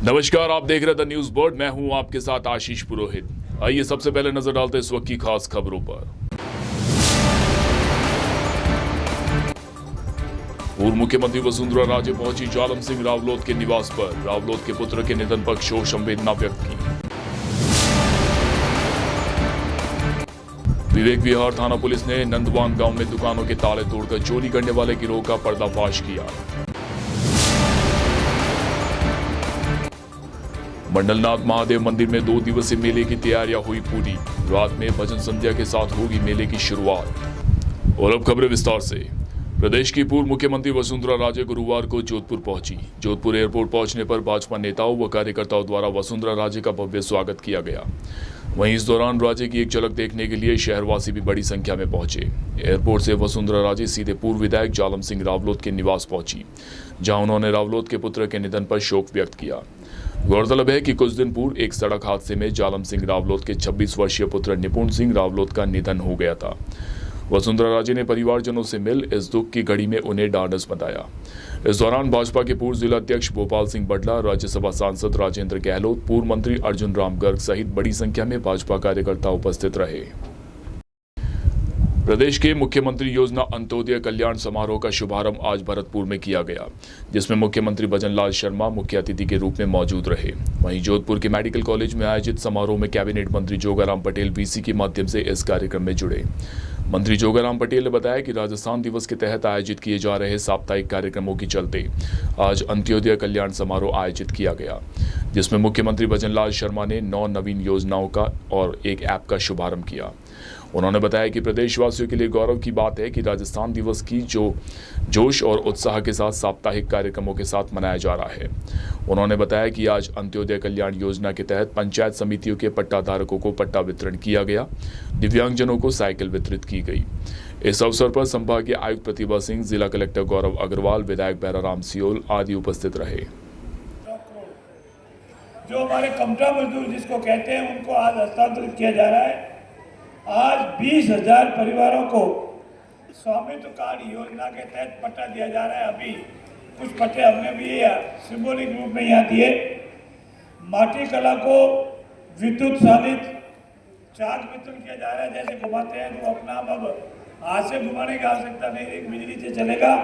नमस्कार, आप देख रहे द न्यूज बोर्ड। मैं हूं आपके साथ आशीष पुरोहित। आइए सबसे पहले नजर डालते हैं इस वक्त की खास खबरों पर। पूर्व मुख्यमंत्री वसुंधरा राजे पहुंची जालम सिंह रावलोत के निवास पर। रावलोत के पुत्र के निधन पर शोक संवेदना व्यक्त की। विवेक विहार थाना पुलिस ने नंदवान गांव में दुकानों के ताले तोड़कर चोरी करने वाले गिरोह का पर्दाफाश किया। मंडलनाथ महादेव मंदिर में 2 दिवसीय मेले की तैयारियां हुई पूरी। रात में भजन संध्या के साथ होगी मेले की शुरुआत। और अब खबरें विस्तार से। प्रदेश की पूर्व मुख्यमंत्री वसुंधरा राजे गुरुवार को जोधपुर पहुंची। जोधपुर एयरपोर्ट पहुंचने पर भाजपा नेताओं व कार्यकर्ताओं द्वारा वसुंधरा राजे का भव्य स्वागत किया गया। वहीं इस दौरान राजे की एक झलक देखने के लिए शहरवासी भी बड़ी संख्या में पहुंचे। एयरपोर्ट से वसुंधरा राजे सीधे पूर्व विधायक जालम सिंह रावलोत के निवास पहुंची, जहां उन्होंने रावलोत के पुत्र के निधन पर शोक व्यक्त किया। गौरतलब है कि कुछ दिन पूर्व एक सड़क हादसे में जालम सिंह रावलोत के 26 वर्षीय पुत्र निपुण सिंह रावलोत का निधन हो गया था। वसुंधरा राजे ने परिवारजनों से मिल इस दुख की घड़ी में उन्हें ढांढस बताया। इस दौरान भाजपा के पूर्व जिला अध्यक्ष भोपाल सिंह बडला, राज्यसभा सांसद राजेंद्र गहलोत, पूर्व मंत्री अर्जुन राम गर्ग सहित बड़ी संख्या में भाजपा कार्यकर्ता उपस्थित रहे। प्रदेश के मुख्यमंत्री योजना अंत्योदय कल्याण समारोह का शुभारंभ आज भरतपुर में किया गया, जिसमें मुख्यमंत्री भजनलाल शर्मा मुख्य अतिथि के रूप में मौजूद रहे। वहीं जोधपुर के मेडिकल कॉलेज में आयोजित समारोह में कैबिनेट मंत्री जोगाराम पटेल वीसी के माध्यम से इस कार्यक्रम में जुड़े। मंत्री जोगाराम पटेल ने बताया कि राजस्थान दिवस के तहत आयोजित किए जा रहे साप्ताहिक कार्यक्रमों के चलते आज अंत्योदय कल्याण समारोह आयोजित किया गया, जिसमें मुख्यमंत्री भजनलाल शर्मा ने 9 नवीन योजनाओं का और एक ऐप का शुभारंभ किया। उन्होंने बताया कि प्रदेशवासियों के लिए गौरव की बात है कि राजस्थान दिवस की जो जोश और उत्साह के साथ साप्ताहिक कार्यक्रमों के साथ मनाया जा रहा है। उन्होंने बताया कि आज अंत्योदय कल्याण योजना के तहत पंचायत समितियों के पट्टाधारकों को पट्टा वितरण किया गया, दिव्यांगजनों को साइकिल वितरित की गई। इस अवसर पर संभागीय आयुक्त प्रतिभा सिंह, जिला कलेक्टर गौरव अग्रवाल, विधायक बैराराम सियोल आदि उपस्थित रहे। जो हमारे कमठा मजदूर जिसको कहते हैं, उनको आज हस्तांतरित किया जा रहा है। आज 20,000 परिवारों को स्वामित्व कार्ड योजना के तहत पट्टा दिया जा रहा है। अभी कुछ पट्टे हमने भी सिंबॉलिक रूप में यहाँ दिए। माटी कला को विद्युत चालित चाक वितरण किया जा रहा है। जैसे घुमाते हैं तो अपना अब हाथ से घुमाने की आवश्यकता नहीं, एक बिजली से चलेगा।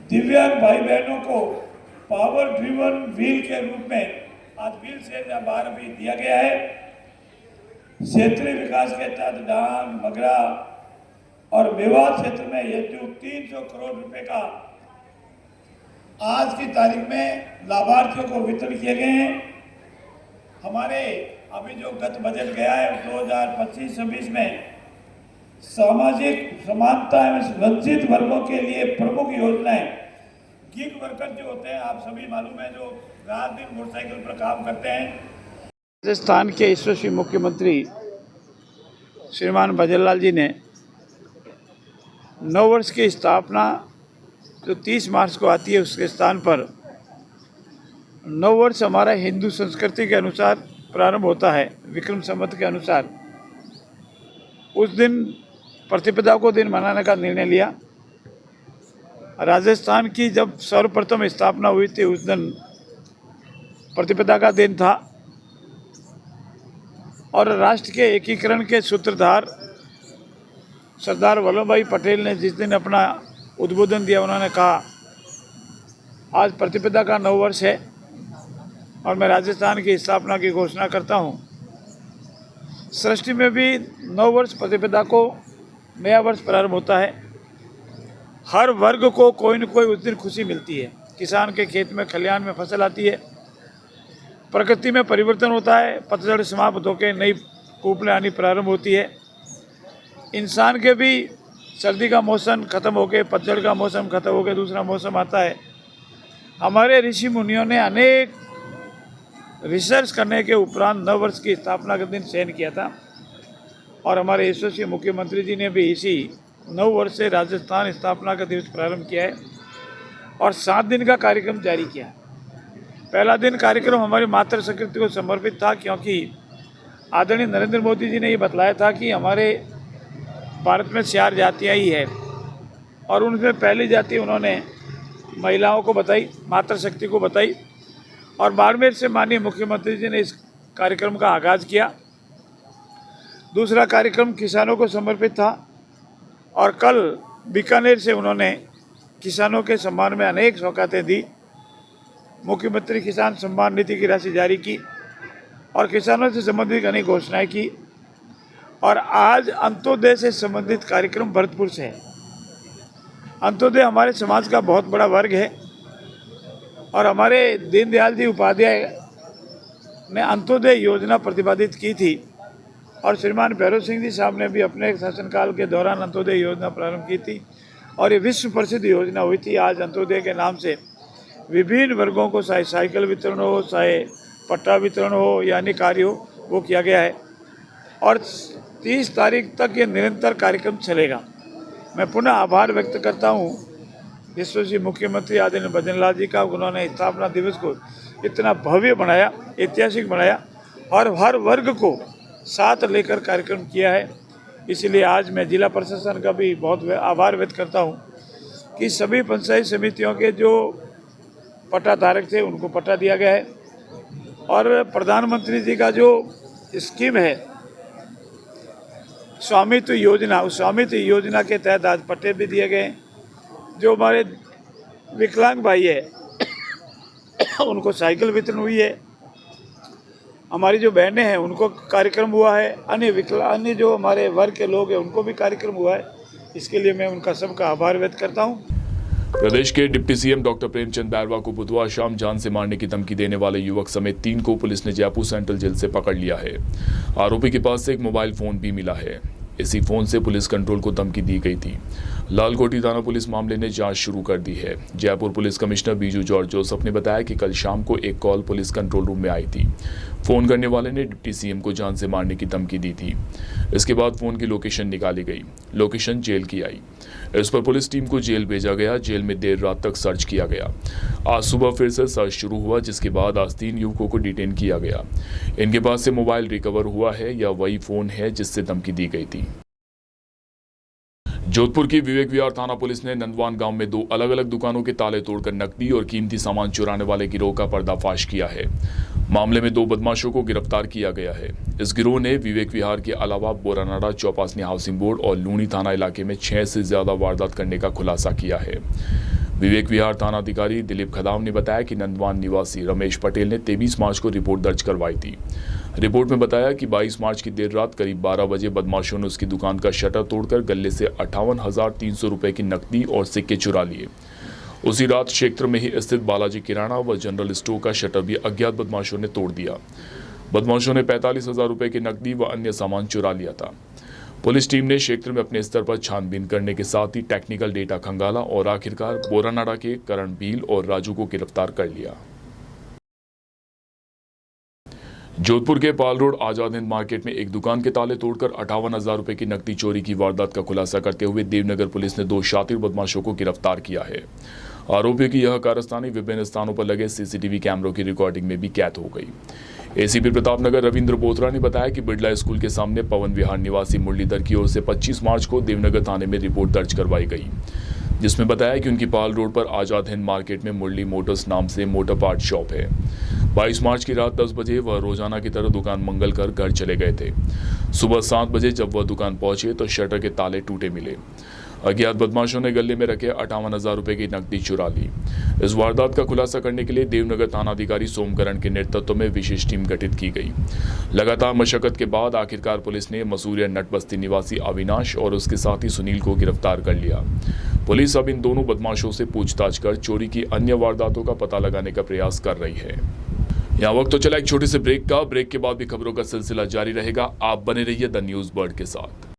दिव्यांग भाई बहनों को पावर ड्रिवन व्हील के रूप में आज व्हील से बाहर भी दिया गया है। क्षेत्रीय विकास के तहत डांग, मगरा और मेवात क्षेत्र में हेतु 300 करोड़ रुपए का आज की तारीख में लाभार्थियों को वितरण किए गए हैं। हमारे अभी जो गत बजट गया है 2025-26 में सामाजिक समानता एवं वंचित वर्गों के लिए प्रमुख योजनाएं, गिग वर्कर जो होते हैं, आप सभी मालूम है, जो रात दिन मोटरसाइकिल पर काम करते हैं। राजस्थान के यशस्वी मुख्यमंत्री श्रीमान भजनलाल जी ने 9 वर्ष की स्थापना जो 30 मार्च को आती है, उसके स्थान पर 9 वर्ष हमारा हिंदू संस्कृति के अनुसार प्रारंभ होता है, विक्रम संवत के अनुसार। उस दिन प्रतिपदा को दिन मनाने का निर्णय लिया। राजस्थान की जब सर्वप्रथम स्थापना हुई थी, उस दिन प्रतिपदा का दिन था और राष्ट्र के एकीकरण के सूत्रधार सरदार वल्लभ भाई पटेल ने जिस दिन अपना उद्बोधन दिया, उन्होंने कहा आज प्रतिपदा का 9 वर्ष है और मैं राजस्थान की स्थापना की घोषणा करता हूँ। सृष्टि में भी 9 वर्ष प्रतिपदा को नया वर्ष प्रारंभ होता है। हर वर्ग को कोई न कोई उस दिन खुशी मिलती है। किसान के खेत में खलिहान में फसल आती है, प्रकृति में परिवर्तन होता है, पतझड़ समाप्त होकर नई कूपलें आनी प्रारंभ होती है। इंसान के भी सर्दी का मौसम खत्म होकर पतझड़ का मौसम खत्म होकर दूसरा मौसम आता है। हमारे ऋषि मुनियों ने अनेक रिसर्च करने के उपरांत 9 वर्ष की स्थापना का दिन चयन किया था और हमारे यशस्वी मुख्यमंत्री जी ने भी इसी 9 वर्ष से राजस्थान स्थापना का दिवस प्रारंभ किया है और 7 दिन का कार्यक्रम जारी किया है। पहला दिन कार्यक्रम हमारी मातृ संस्कृति को समर्पित था, क्योंकि आदरणीय नरेंद्र मोदी जी ने ये बतलाया था कि हमारे भारत में 4 जातियाँ ही है और उनमें पहली जाति उन्होंने महिलाओं को बताई, मातृशक्ति को बताई और बाड़मेर से माननीय मुख्यमंत्री जी ने इस कार्यक्रम का आगाज़ किया। दूसरा कार्यक्रम किसानों को समर्पित था और कल बीकानेर से उन्होंने किसानों के सम्मान में अनेक सौगातें दी। मुख्यमंत्री किसान सम्मान निधि की राशि जारी की और किसानों से संबंधित अनेक घोषणाएं की। और आज अंत्योदय से संबंधित कार्यक्रम भरतपुर से है। अंत्योदय हमारे समाज का बहुत बड़ा वर्ग है और हमारे दीनदयाल जी उपाध्याय ने अंत्योदय योजना प्रतिपादित की थी और श्रीमान भैरव सिंह जी साहब ने भी अपने शासनकाल के दौरान अंत्योदय योजना प्रारंभ की थी और ये विश्व प्रसिद्ध योजना हुई थी। आज अंत्योदय के नाम से विभिन्न वर्गों को चाहे साइकिल वितरण हो, चाहे पट्टा वितरण हो या अन्य कार्य हो, वो किया गया है और 30 तारीख तक ये निरंतर कार्यक्रम चलेगा। मैं पुनः आभार व्यक्त करता हूँ यशस्वी मुख्यमंत्री आदरणीय भजन लाल जी का। उन्होंने स्थापना दिवस को इतना भव्य बनाया, ऐतिहासिक बनाया और हर वर्ग को साथ लेकर कार्यक्रम किया है। इसलिए आज मैं जिला प्रशासन का भी बहुत आभार व्यक्त करता हूँ कि सभी पंचायत समितियों के जो पट्टा धारक थे उनको पट्टा दिया गया है और प्रधानमंत्री जी का जो स्कीम है स्वामित्व योजना, उस स्वामित्व योजना के तहत आज पट्टे भी दिए गए। जो हमारे विकलांग भाई है उनको साइकिल वितरण हुई है। हमारी जो बहनें हैं उनको कार्यक्रम हुआ है। अन्य जो हमारे वर्ग के लोग हैं उनको भी कार्यक्रम हुआ है। इसके लिए मैं उनका सबका आभार व्यक्त करता हूँ। प्रदेश के deputy CM doctor Premchand Bairwa को बुधवार शाम जान से मारने की धमकी देने वाले युवक समेत 3 को पुलिस ने जयपुर सेंट्रल जेल से पकड़ लिया है। आरोपी के पास से एक मोबाइल फोन भी मिला है। इसी फोन से पुलिस कंट्रोल को धमकी दी गई थी। लालकोटी थाना पुलिस मामले ने जांच शुरू कर दी है। Jaipur police commissioner Biju George Joseph ने बताया कि कल शाम को एक कॉल पुलिस कंट्रोल रूम में आई थी। फोन करने वाले ने डिप्टी सीएम को जान से मारने की धमकी दी थी। इसके बाद फोन की लोकेशन निकाली गई। लोकेशन जेल की आई। इस पर पुलिस टीम को जेल भेजा गया। जेल में देर रात तक सर्च किया गया। आज सुबह फिर से सर्च शुरू हुआ, जिसके बाद आज 3 युवकों को डिटेन किया गया। इनके पास से मोबाइल रिकवर हुआ है या वही फोन है जिससे धमकी दी गई थी। जोधपुर की विवेक विहार थाना पुलिस ने नंदवान गांव में 2 अलग अलग दुकानों के ताले तोड़कर नकदी और कीमती सामान चुराने वाले गिरोह का पर्दाफाश किया है। मामले में 2 बदमाशों को गिरफ्तार किया गया है। इस गिरोह ने विवेक विहार के अलावा बोरानाडा, चौपासनी हाउसिंग बोर्ड और लूनी थाना इलाके में 6 से ज्यादा वारदात करने का खुलासा किया है। विवेक विहार थानाधिकारी दिलीप खदाम ने बताया कि नंदवान निवासी रमेश पटेल ने 23 मार्च को रिपोर्ट दर्ज करवाई थी। रिपोर्ट में बताया कि 22 मार्च की देर रात करीब 12 बजे बदमाशों ने उसकी दुकान का शटर तोड़कर गले से 58,300 रुपए की नकदी और सिक्के चुरा लिए। उसी रात क्षेत्र में ही स्थित बालाजी किराना व जनरल स्टोर का शटर भी अज्ञात बदमाशों ने तोड़ दिया। बदमाशों ने 45,000 रुपए की नकदी व अन्य सामान चुरा लिया था। पुलिस टीम ने क्षेत्र में अपने स्तर पर छानबीन करने के साथ ही टेक्निकल डेटा खंगाला और आखिरकार बोरानाडा के करण भील और राजू को गिरफ्तार कर लिया। जोधपुर के पाल रोड आजाद हिंद मार्केट में एक दुकान के ताले तोड़कर 58,000 रुपए की नकदी चोरी की वारदात का खुलासा करते हुए देवनगर पुलिस ने 2 शातिर बदमाशों को गिरफ्तार किया है। आरोपियों की यह कारस्तानी विभिन्न स्थानों पर लगे सीसीटीवी कैमरों की रिकॉर्डिंग में भी कैद हो गई। एसीपी प्रतापनगर रविंद्र बोथरा ने बताया कि बिड़ला स्कूल के सामने पवन विहार निवासी मुरलीधर की ओर से 25 मार्च को देवनगर थाने में रिपोर्ट दर्ज करवाई गई, जिसमें बताया कि उनकी पाल रोड पर आजाद हिंद मार्केट में मुरली मोटर्स नाम से मोटर पार्ट शॉप है। 22 मार्च की रात 10 बजे वह रोजाना की तरह दुकान मंगल कर घर चले गए थे। सुबह 7 बजे जब वह दुकान पहुंचे तो शटर के ताले टूटे मिले। अज्ञात बदमाशों ने गले में रखे 58,000 रुपए की नकदी चुरा ली। इस वारदात का खुलासा करने के लिए देवनगर थानाधिकारी सोमकरण के नेतृत्व में विशेष टीम गठित की गई। लगातार मशक्कत के बाद आखिरकार पुलिस ने मसूरिया नट बस्ती निवासी अविनाश और उसके साथी सुनील को गिरफ्तार कर लिया। पुलिस अब इन दोनों बदमाशों से पूछताछ कर चोरी की अन्य वारदातों का पता लगाने का प्रयास कर रही है। यहाँ वक्त तो चला एक छोटे से ब्रेक का। ब्रेक के बाद भी खबरों का सिलसिला जारी रहेगा। आप बने रहिए द न्यूज बर्ड के साथ।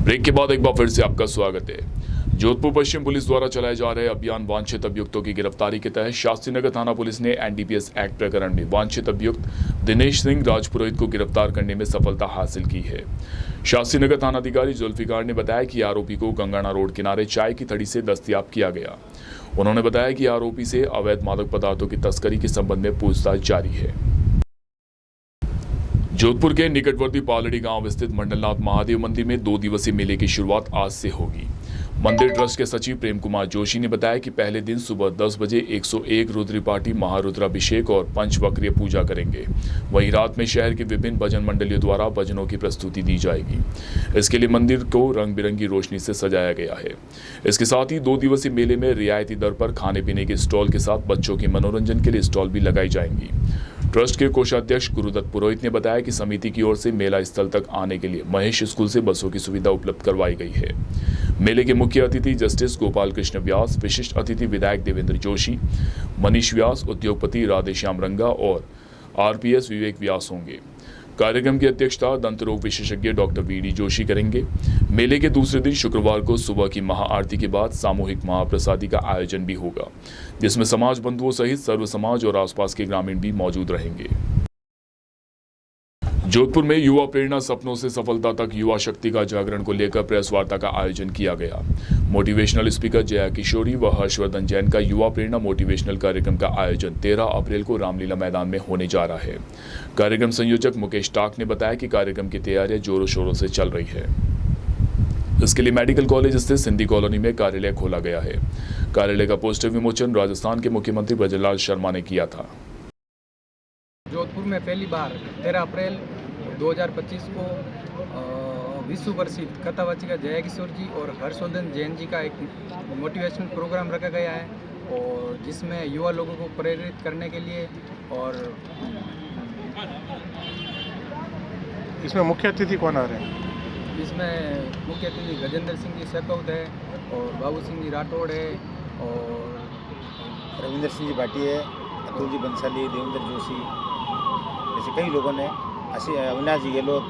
ब्रेक के बाद एक बार फिर से आपका स्वागत है। जोधपुर पश्चिम पुलिस द्वारा चलाए जा रहे अभियान वांछित अभियुक्तों की गिरफ्तारी के तहत शास्त्रीनगर थाना पुलिस ने एनडीपीएस एक्ट प्रकरण में वांछित अभियुक्त दिनेश सिंह राजपुरोहित को गिरफ्तार करने में सफलता हासिल की है। शास्त्रीनगर थानाधिकारी जुल्फिकार ने बताया कि आरोपी को गंगाना रोड किनारे चाय की थड़ी से दस्तयाब किया गया। उन्होंने बताया कि आरोपी से अवैध मादक पदार्थों की तस्करी के संबंध में पूछताछ जारी है। जोधपुर के निकटवर्ती पालड़ी गांव स्थित मंडलनाथ महादेव मंदिर में 2 दिवसीय मेले की शुरुआत आज से होगी। मंदिर ट्रस्ट के सचिव प्रेम कुमार जोशी ने बताया कि पहले दिन सुबह 10 बजे 101 रुद्री पार्टी महारुद्राभिषेक और पंचवक्रीय पूजा करेंगे। वहीं रात में शहर की विभिन्न भजन मंडलियों द्वारा भजनों की प्रस्तुति दी जाएगी। इसके लिए मंदिर को रंग बिरंगी रोशनी से सजाया गया है। इसके साथ ही 2 दिवसीय मेले में रियायती दर पर खाने पीने के स्टॉल के साथ बच्चों के मनोरंजन के लिए स्टॉल भी लगाई जाएंगी। ट्रस्ट के कोषाध्यक्ष गुरुदत्त पुरोहित ने बताया कि समिति की ओर से मेला स्थल तक आने के लिए महेश स्कूल से बसों की सुविधा उपलब्ध करवाई गई है। मेले के मुख्य अतिथि जस्टिस गोपाल कृष्ण व्यास, विशिष्ट अतिथि विधायक देवेंद्र जोशी, मनीष व्यास, उद्योगपति राधेश्याम रंगा और आरपीएस विवेक व्यास होंगे। कार्यक्रम की अध्यक्षता दंत रोग विशेषज्ञ डॉक्टर वीडी जोशी करेंगे। मेले के दूसरे दिन शुक्रवार को सुबह की महाआरती के बाद सामूहिक महाप्रसादी का आयोजन भी होगा, जिसमें समाज बंधुओं सहित सर्व समाज और आसपास के ग्रामीण भी मौजूद रहेंगे। जोधपुर में युवा प्रेरणा सपनों से सफलता तक युवा शक्ति का जागरण को लेकर प्रेस वार्ता का आयोजन किया गया। मोटिवेशनल स्पीकर जया किशोरी व हर्षवर्धन जैन का युवा प्रेरणा मोटिवेशनल कार्यक्रम का आयोजन 13 अप्रैल को रामलीला मैदान में होने जा रहा है। कार्यक्रम संयोजक मुकेश टाक ने बताया कि कार्यक्रम की तैयारियां जोरों शोरों से चल रही है। इसके लिए मेडिकल कॉलेज स्थित सिंधी कॉलोनी में कार्यालय खोला गया है। कार्यालय का पोस्टर विमोचन राजस्थान के मुख्यमंत्री भजनलाल शर्मा ने किया था। जोधपुर में पहली बार 13 अप्रैल 2025 को विश्व प्रसिद्ध कथावाचिका जया किशोर जी और हर्षवर्धन जैन जी का एक मोटिवेशनल प्रोग्राम रखा गया है, और जिसमें युवा लोगों को प्रेरित करने के लिए, और इसमें मुख्य अतिथि कौन आ रहे हैं? इसमें मुख्य अतिथि गजेंद्र सिंह जी सकौत है और बाबू सिंह जी राठौड़ है और रविंद्र सिंह जी भाटी है, अतुल जी बंसाली, देवेंद्र जोशी, ऐसे कई लोगों ने, अविनाश जी गहलोत,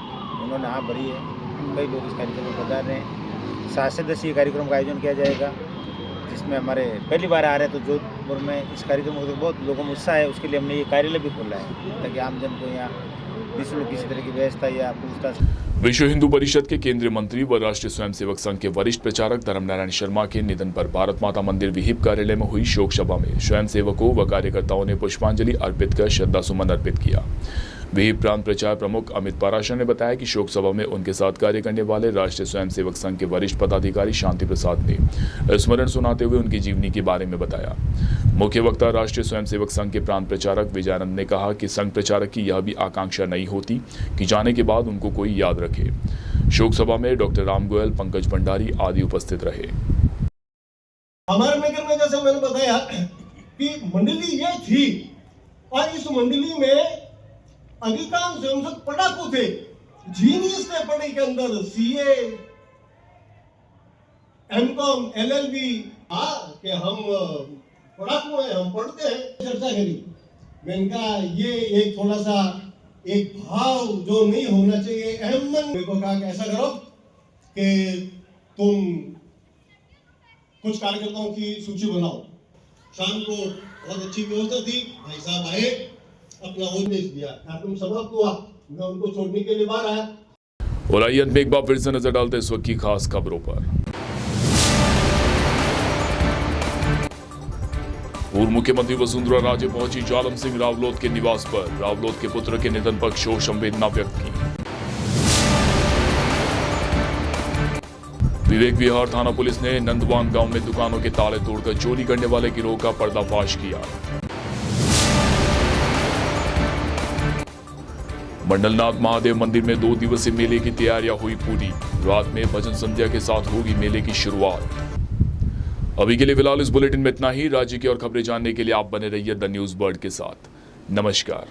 उन्होंने हाँ भरी है। कई लोग इस कार्यक्रम में पधार रहे हैं। 7 सदस्यीय कार्यक्रम का आयोजन किया जाएगा, जिसमें हमारे पहली बार आ रहे हैं, तो जोधपुर में इस कार्यक्रम को बहुत लोगों में उत्साह है। उसके लिए हमने ये कार्यालय भी खोला है ताकि आमजन को यहाँ निःशुल्क किसी तरह की व्यवस्था या पूछताछ। विश्व हिंदू परिषद के केंद्रीय मंत्री व राष्ट्रीय स्वयंसेवक संघ के वरिष्ठ प्रचारक धर्मनारायण शर्मा के निधन पर भारत माता मंदिर विहिप कार्यालय में हुई शोक सभा में स्वयंसेवकों व कार्यकर्ताओं ने पुष्पांजलि अर्पित कर श्रद्धा सुमन अर्पित किया। विहिप प्रांत प्रचार प्रमुख अमित पाराशर ने बताया कि शोक सभा में उनके साथ कार्य करने वाले राष्ट्रीय स्वयंसेवक संघ के वरिष्ठ पदाधिकारी शांति प्रसाद ने स्मरण सुनाते हुए उनकी जीवनी के बारे में बताया। मुख्य वक्ता राष्ट्रीय स्वयंसेवक संघ के प्रांत प्रचारक विजयानंद ने कहा कि संघ प्रचारक की यह भी आकांक्षा नहीं होती कि जाने के बाद उनको कोई याद रखे। शोक सभा में डॉक्टर राम गोयल, पंकज भंडारी आदि उपस्थित रहे। हमारे नगर में जैसे मैंने बताया कि मंडली ये थी, और इस मंडली में अधिकांश स्वयंसेवक पढ़ाकू थे। जीनियस थे पढ़े के अंदर, सीए, एमकॉम, एलएलबी। कि हम पढ़ाकू हैं, हम पढ़ते हैं। चर्चा करी, मैंने कहा ये एक थोड़ा सा एक भाव जो नहीं होना चाहिए। अहमद मेरे को कहा कि ऐसा करो कि तुम कुछ कार्यकर्ताओं की सूची बनाओ। शाम को बहुत अच्छी व्यवस्था थी, भाई साहब आए, अपना उपदेश दिया, कार्यक्रम समाप्त हुआ, मैं उनको छोड़ने के लिए बाहर आया। और आइए अंत में एक बार फिर से नजर डालते इस वक्त की खास खबरों पर। पूर्व मुख्यमंत्री वसुंधरा राजे पहुंची जालम सिंह रावलोत के निवास पर। रावलोत के पुत्र के निधन पर शोक संवेदना व्यक्त की। विवेक विहार थाना पुलिस ने नंदवान गांव में दुकानों के ताले तोड़कर चोरी करने वाले गिरोह का पर्दाफाश किया। मंडलनाथ महादेव मंदिर में 2 दिवसीय मेले की तैयारियां हुई पूरी। रात में भजन संध्या के साथ होगी मेले की शुरुआत। अभी के लिए फिलहाल इस बुलेटिन में इतना ही। राज्य की और खबरें जानने के लिए आप बने रहिए द न्यूज़ बर्ड के साथ। नमस्कार।